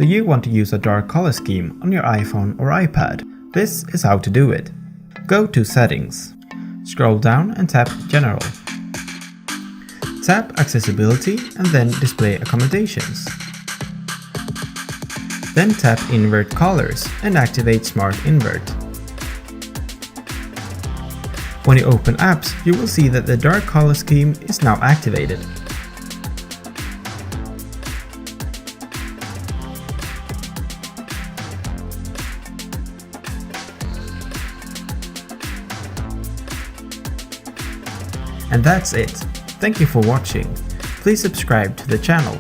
So you want to use a dark color scheme on your iPhone or iPad. This is how to do it. Go to Settings. Scroll down and tap General. Tap Accessibility and then Display Accommodations. Then tap Invert Colors and activate Smart Invert. When you open apps, you will see that the dark color scheme is now activated. And that's it. Thank you for watching. Please subscribe to the channel.